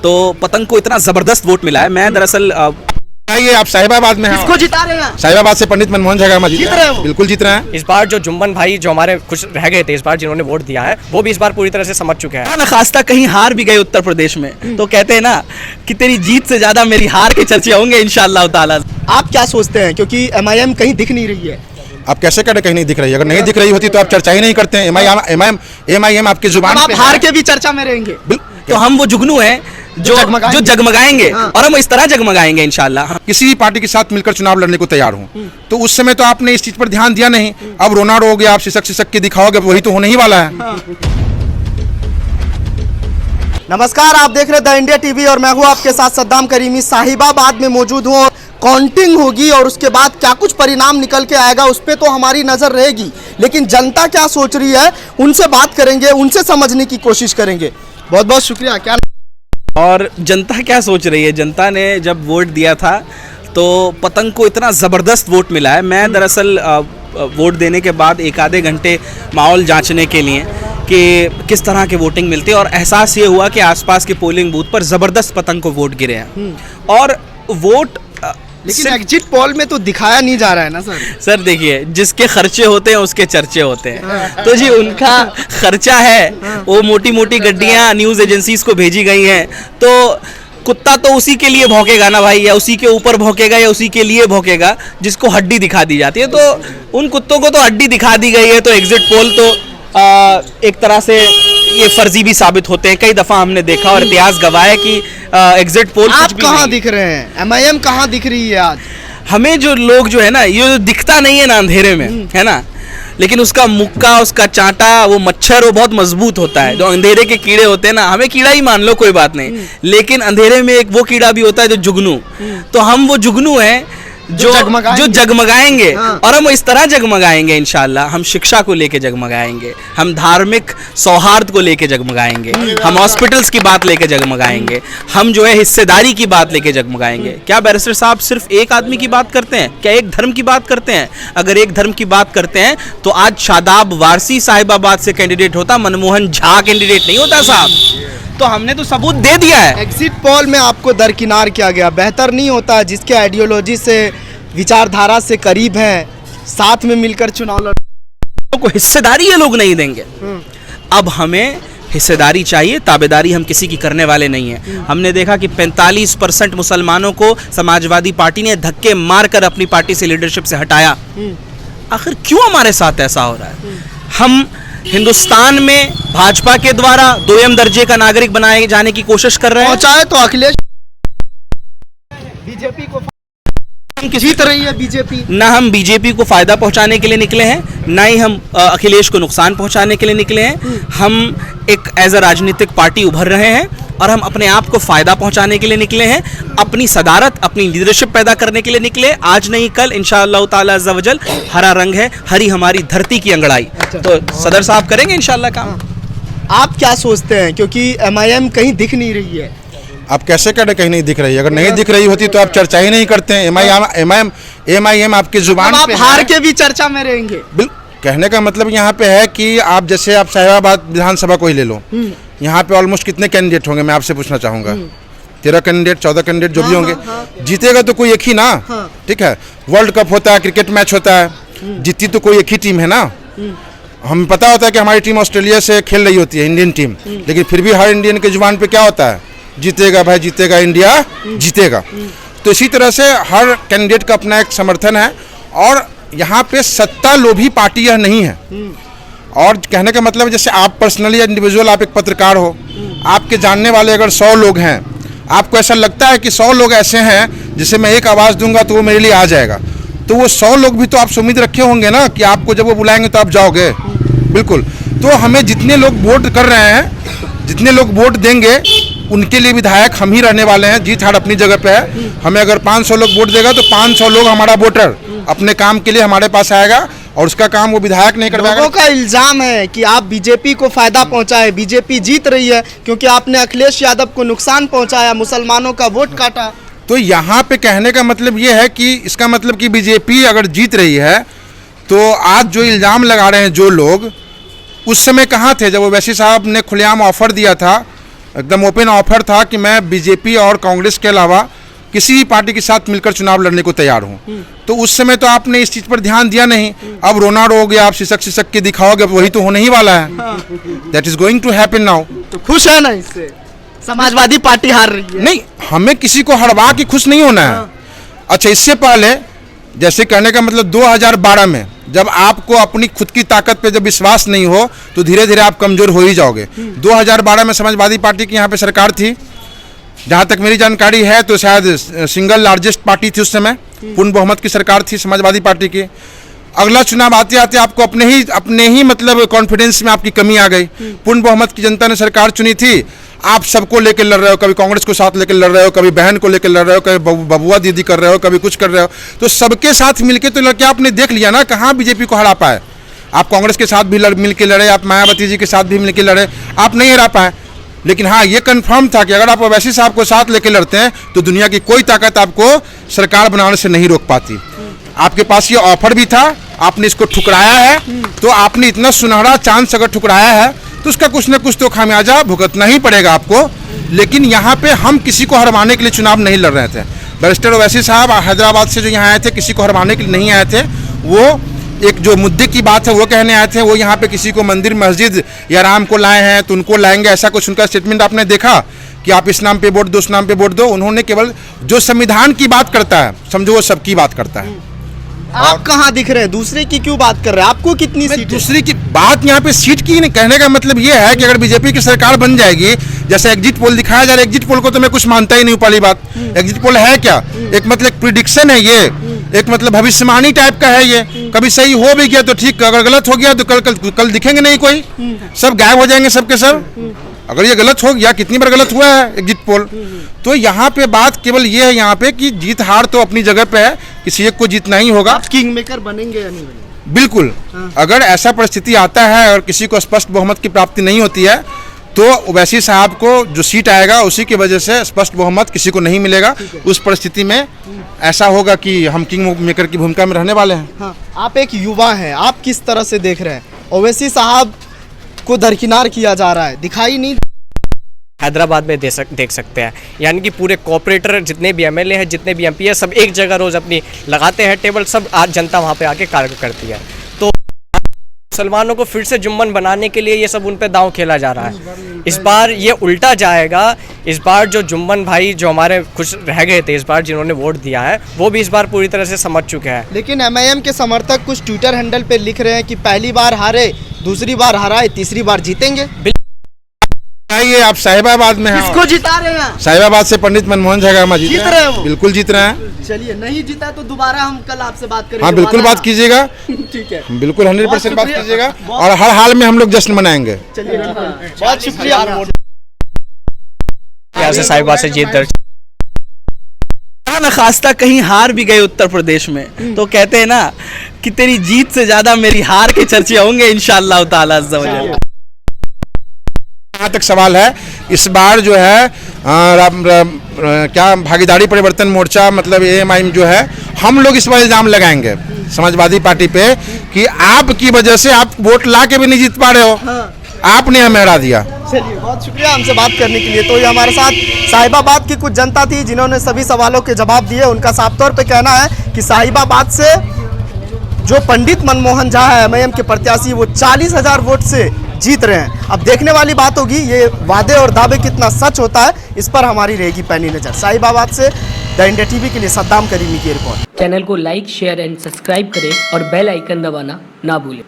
तो पतंग को इतना जबरदस्त वोट मिला है। मैं दरअसल ये आप साहिबाबाद में हैं। किसको जिता रहे हैं? साहिबाबाद से पंडित मनमोहन झा जीत रहे हो? बिल्कुल जीत रहे हैं। इस बार जो जुम्मन भाई जो हमारे कुछ रह गए थे इस बार जिन्होंने वोट दिया है वो भी इस बार पूरी तरह से समझ चुके हैं। ना खास्ता कहीं हार भी गए उत्तर प्रदेश में तो कहते हैं ना कि तेरी जीत से ज्यादा मेरी हार के चर्चे होंगे इंशाअल्लाह ताला। आप क्या सोचते हैं, क्योंकि एमआईएम कहीं दिख नहीं रही है? आप कैसे करें कहीं नहीं दिख रही? अगर नहीं दिख रही होती तो आप चर्चा ही नहीं करते हैं। एमआईएम आपकी जुबान आप पे हार है। के भी चर्चा में रहेंगे। तो हम वो जुगनू हैं जो जगमगाएंगे हाँ। और हम इस तरह जगमगाएंगे इंशाअल्लाह। किसी भी पार्टी के साथ मिलकर चुनाव लड़ने को तैयार हूँ। तो उस समय तो आपने इस चीज पर ध्यान दिया नहीं। अब रोनाल्डो हो गया, आप सिसक के दिखाओगे, वही तो होने ही वाला है। नमस्कार, आप देख रहे द इंडिया टीवी और मैं हूँ आपके साथ सद्दाम करीमी। साहिबाबाद में मौजूद हूँ और काउंटिंग होगी और उसके बाद क्या कुछ परिणाम निकल के आएगा उस पर तो हमारी नज़र रहेगी, लेकिन जनता क्या सोच रही है उनसे बात करेंगे, उनसे समझने की कोशिश करेंगे। बहुत बहुत शुक्रिया। क्या और जनता क्या सोच रही है? जनता ने जब वोट दिया था तो पतंग को इतना ज़बरदस्त वोट मिला है। मैं दरअसल वोट देने के बाद एक आधे घंटे माहौल जांचने के लिए कि किस तरह के वोटिंग मिलती है और एहसास ये हुआ कि आसपास के पोलिंग बूथ पर ज़बरदस्त पतंग को वोट गिरे हैं। और वोट लेकिन एग्जिट पोल में तो दिखाया नहीं जा रहा है ना सर देखिए, जिसके खर्चे होते हैं उसके चर्चे होते हैं। तो जी उनका खर्चा है, वो मोटी मोटी गड्डियां न्यूज़ एजेंसीज को भेजी गई हैं। तो कुत्ता तो उसी के लिए भौंकेगा ना भाई, या उसी के ऊपर भौंकेगा या उसी के लिए भौंकेगा जिसको हड्डी दिखा दी जाती है। तो उन कुत्तों को तो हड्डी दिखा दी गई है। तो एग्जिट पोल तो एक तरह से ये फर्जी भी साबित होते हैं। कई दफ़ा हमने देखा और इतिहास गवाह है कि एग्जिट पोल आप कहाँ दिख रहे हैं? एमआईएम कहाँ दिख रही है आज? हमें जो लोग जो है ना, ये दिखता नहीं है ना अंधेरे में, है ना, लेकिन उसका मुक्का, उसका चांटा, वो मच्छर वो बहुत मजबूत होता है। जो अंधेरे के कीड़े होते हैं ना, हमें कीड़ा ही मान लो कोई बात नहीं, लेकिन अंधेरे में एक वो कीड़ा भी होता है जो जुगनू। तो हम वो जुगनू हैं जो जगमगाएंगे हाँ। और हम इस तरह जगमगाएंगे इंशाअल्लाह। हम शिक्षा को लेके जगमगाएंगे, हम धार्मिक सौहार्द को लेके जगमगाएंगे, हम हॉस्पिटल्स की बात लेके जगमगाएंगे, हम जो है हिस्सेदारी की बात लेके जगमगाएंगे। क्या बैरिस्टर साहब सिर्फ एक आदमी की बात करते हैं? क्या एक धर्म की बात करते हैं? अगर एक धर्म की बात करते हैं तो आज शादाब वारसी साहिबाबाद से कैंडिडेट होता, मनमोहन झा कैंडिडेट नहीं होता साहब। तो हमने तो सबूत दे दिया है। एग्जिट पोल में आपको दरकिनार किया गया, बेहतर नहीं होता जिसके आइडियोलॉजी से विचारधारा से करीब है, साथ में मिलकर चुनाव लड़ को हिस्सेदारी ये लोग नहीं देंगे। अब हमें हिस्सेदारी चाहिए, ताबेदारी हम किसी की करने वाले नहीं हैं। हमने देखा कि 45% मुसलमानों को समाजवादी पार्टी ने धक्के मारकर अपनी पार्टी से लीडरशिप से हटाया। आखिर क्यों हमारे साथ ऐसा हो रहा है? हम हिंदुस्तान में भाजपा के द्वारा दोयम दर्जे का नागरिक बनाए जाने की कोशिश कर रहे हैं। पहुंचाए तो अखिलेश बीजेपी को जीत रही है बीजेपी। ना हम बीजेपी को फायदा पहुंचाने के लिए निकले हैं, ना ही हम अखिलेश को नुकसान पहुंचाने के लिए निकले हैं। हम एक एज अ राजनीतिक पार्टी उभर रहे हैं और हम अपने आप को फायदा पहुंचाने के लिए निकले हैं, अपनी सदारत, अपनी लीडरशिप पैदा करने के लिए निकले। आज नहीं कल इंशाअल्लाह ताला अज़्ज़ा वजल। हरा रंग है, हरी हमारी धरती की अंगड़ाई। तो सदर साहब करेंगे इंशाअल्लाह काम। आप क्या सोचते हैं, क्योंकि एमआईएम कहीं दिख नहीं रही है? आप कैसे करें कहीं नहीं दिख रही? अगर नहीं दिख रही होती तो आप चर्चा ही नहीं करते हैं। एमआईएम आपकी जुबान आप पे हार है। के भी चर्चा में रहेंगे। कहने का मतलब यहाँ पे है कि आप जैसे आप साहिबाबाद विधानसभा को ही ले लो, यहाँ पे ऑलमोस्ट कितने कैंडिडेट होंगे? मैं आपसे पूछना चाहूँगा। 13 कैंडिडेट, 14 कैंडिडेट जो भी होंगे, जीतेगा तो कोई एक ही ना। ठीक है, वर्ल्ड कप होता है, क्रिकेट मैच होता है, जीती तो कोई एक ही टीम है ना। हमें पता होता है कि हमारी टीम ऑस्ट्रेलिया से खेल रही होती है, इंडियन टीम, लेकिन फिर भी हर इंडियन के जुबान पे क्या होता है? जीतेगा भाई, जीतेगा, इंडिया जीतेगा। तो इसी तरह से हर कैंडिडेट का अपना एक समर्थन है और यहाँ पे सत्ता लोभी पार्टी यह नहीं है। और कहने का मतलब जैसे आप पर्सनली इंडिविजुअल, आप एक पत्रकार हो, आपके जानने वाले अगर 100 लोग हैं, आपको ऐसा लगता है कि 100 लोग ऐसे हैं जिसे मैं एक आवाज़ दूंगा तो वो मेरे लिए आ जाएगा, तो वो 100 लोग भी तो आपसे उम्मीद रखे होंगे ना कि आपको जब वो बुलाएंगे तो आप जाओगे। बिल्कुल। तो हमें जितने लोग वोट कर रहे हैं, जितने लोग वोट देंगे, उनके लिए विधायक हम ही रहने वाले हैं। जीत हार अपनी जगह पे है। हमें अगर 500 लोग वोट देगा तो 500 लोग हमारा वोटर अपने काम के लिए हमारे पास आएगा और उसका काम वो विधायक नहीं करवाएगा। लोगों का इल्जाम है कि आप बीजेपी को फायदा पहुंचाए, बीजेपी जीत रही है क्योंकि आपने अखिलेश यादव को नुकसान पहुंचाया, मुसलमानों का वोट काटा। तो यहाँ पे कहने का मतलब ये है कि इसका मतलब कि बीजेपी अगर जीत रही है तो आज जो इल्ज़ाम लगा रहे हैं जो लोग, उस समय कहाँ थे जब ओवैसी साहब ने खुलेआम ऑफर दिया था एकदम ओपन ऑफर था कि मैं बीजेपी और कांग्रेस के अलावा किसी भी पार्टी के साथ मिलकर चुनाव लड़ने को तैयार हूँ। तो उस समय तो आपने इस चीज़ पर ध्यान दिया नहीं। अब रोना रोगे, आप सिसक के दिखाओगे, वही तो होने ही वाला है। That is going to happen now. तो खुश है ना इससे? समाजवादी पार्टी हार रही है। नहीं, हमें किसी को हरवा के खुश नहीं होना है। अच्छा, इससे पहले जैसे कहने का मतलब 2012 में जब आपको अपनी खुद की ताकत पे जब विश्वास नहीं हो तो धीरे धीरे आप कमजोर हो ही जाओगे। 2012 में समाजवादी पार्टी की यहाँ पे सरकार थी, जहाँ तक मेरी जानकारी है तो शायद सिंगल लार्जेस्ट पार्टी थी उस समय, पूर्ण बहुमत की सरकार थी समाजवादी पार्टी की। अगला चुनाव आते आते आपको अपने ही मतलब कॉन्फिडेंस में आपकी कमी आ गई। पूर्ण बहुमत की जनता ने सरकार चुनी थी, आप सबको लेकर लड़ रहे हो, कभी कांग्रेस को साथ लेकर लड़ रहे हो, कभी बहन को लेकर लड़ रहे हो, कभी बबुआ दीदी कर रहे हो, कभी कुछ कर रहे हो। तो सबके साथ मिलके तो लड़के आपने देख लिया ना कहाँ बीजेपी को हरा पाए। आप कांग्रेस के साथ भी मिल के लड़े, आप मायावती जी के साथ भी मिल के लड़े, आप नहीं हरा पाए। लेकिन हाँ, ये कंफर्म था कि अगर आप ओवैसी साहब को साथ लेकर लड़ते हैं तो दुनिया की कोई ताकत आपको सरकार बनाने से नहीं रोक पाती। आपके पास ये ऑफर भी था, आपने इसको ठुकराया है। तो आपने इतना सुनहरा चांस अगर ठुकराया है तो उसका कुछ ना कुछ तो खामियाजा भुगतना ही पड़ेगा आपको। लेकिन यहाँ पे हम किसी को हरवाने के लिए चुनाव नहीं लड़ रहे थे। बैरिस्टर ओवैसी साहब हैदराबाद से जो यहाँ आए थे, किसी को हरवाने के लिए नहीं आए थे। वो एक जो मुद्दे की बात है वो कहने आए थे। वो यहाँ पे किसी को मंदिर मस्जिद या राम को लाए हैं तो उनको लाएंगे, ऐसा कुछ उनका स्टेटमेंट आपने देखा कि आप इस नाम पे वोट दो, उस नाम पे वोट दो। उन्होंने केवल जो संविधान की बात करता है, समझो वो सबकी बात करता है। आप कहाँ दिख रहे हैं? दूसरे की क्यों बात कर रहे हैं? आपको कितनी सीट है? दूसरी की बात यहाँ पे सीट की नहीं, कहने का मतलब ये है कि अगर बीजेपी की सरकार बन जाएगी, जैसे एग्जिट पोल दिखाया जा रहा है, एग्जिट पोल को तो मैं कुछ मानता ही नहीं हूँ। पहली बात, एग्जिट पोल है क्या? एक मतलब प्रिडिक्शन है ये, एक मतलब भविष्यवाणी टाइप का है ये। कभी सही हो भी गया तो ठीक, अगर गलत हो गया तो कल दिखेंगे नहीं कोई, सब गायब हो जाएंगे सबके सब। अगर ये गलत हो गया, कितनी बार गलत हुआ है एग्जिट पोल। तो यहाँ पे बात केवल ये है यहाँ पे कि जीत हार तो अपनी जगह पे है, किसी एक को जीतना ही होगा। आप किंग मेकर बनेंगे या नहीं बनेंगे? बिल्कुल। अगर ऐसा परिस्थिति आता है और किसी को स्पष्ट बहुमत की प्राप्ति नहीं होती है तो ओवैसी साहब को जो सीट आएगा उसी की वजह से स्पष्ट बहुमत किसी को नहीं मिलेगा। उस परिस्थिति में ऐसा होगा कि हम किंग मेकर की भूमिका में रहने वाले हैं। हाँ, आप एक युवा हैं, आप किस तरह से देख रहे हैं? ओवैसी साहब को दरकिनार किया जा रहा है, दिखाई नहीं हैदराबाद में देख सकते हैं, यानी कि पूरे कॉर्पोरेटर जितने भी एमएलए हैं, जितने भी एमपी है, सब एक जगह रोज अपनी लगाते हैं टेबल, सब आज जनता वहाँ पे आके कार्य करती है। तो मुसलमानों को फिर से जुम्मन बनाने के लिए ये सब उन पे दांव खेला जा रहा है। इस बार ये उल्टा जाएगा। इस बार जो जुम्मन भाई जो हमारे कुछ रह गए थे इस बार, जिन्होंने वोट दिया है, वो भी इस बार पूरी तरह से समझ चुके हैं। लेकिन एमआईएम के समर्थक कुछ ट्विटर हैंडल पे लिख रहे हैं कि पहली बार हारे, दूसरी बार हराए, तीसरी बार जीतेंगे। ये आप साहिबाबाद में हैं। किसको जिता रहे हैं? साहिबाबाद से पंडित मनमोहन झगामा जीत रहे हैं वो? बिल्कुल जीत रहे हैं। चलिए, नहीं जीता तो दोबारा हम कल आपसे बात करेंगे। हाँ, बिल्कुल बात कीजिएगा। ठीक है, बिल्कुल 100% बात कीजिएगा और हर हाल में हम लोग जश्न मनाएंगे। चलिए, बहुत शुक्रिया। यहाँ से साहिबाबाद से जीत दर्ज। ना खास्ता कहीं हार भी गए उत्तर प्रदेश में तो कहते हैं ना कि तेरी जीत से ज्यादा मेरी हार के चर्चे होंगे इंशाअल्लाह ताला अज़्ज़ा वजल। यहाँ तक सवाल है, इस बार जो है क्या भागीदारी परिवर्तन मोर्चा मतलब एएमआईएम जो है, हम लोग इस बार इल्जाम लगाएंगे समाजवादी पार्टी पे कि आपकी वजह से आप वोट ला के भी नहीं जीत पा रहे हो। आपने हमें हरा दिया। चलिए, बहुत शुक्रिया हमसे बात करने के लिए। तो ये हमारे साथ साहिबाबाद की कुछ जनता थी जिन्होंने सभी सवालों के जवाब दिए। उनका साफ तौर पे कहना है कि साहिबाबाद से जो पंडित मनमोहन झा है एमआईएम के प्रत्याशी, वो 40,000 वोट से जीत रहे हैं। अब देखने वाली बात होगी ये वादे और दावे कितना सच होता है, इस पर हमारी रहेगी पैनी नजर। साहिबाबाद से द इंडिया टीवी के लिए सद्दाम करीमी की रिपोर्ट। चैनल को लाइक, शेयर एंड सब्सक्राइब करें और बेल आइकन दबाना ना भूलें।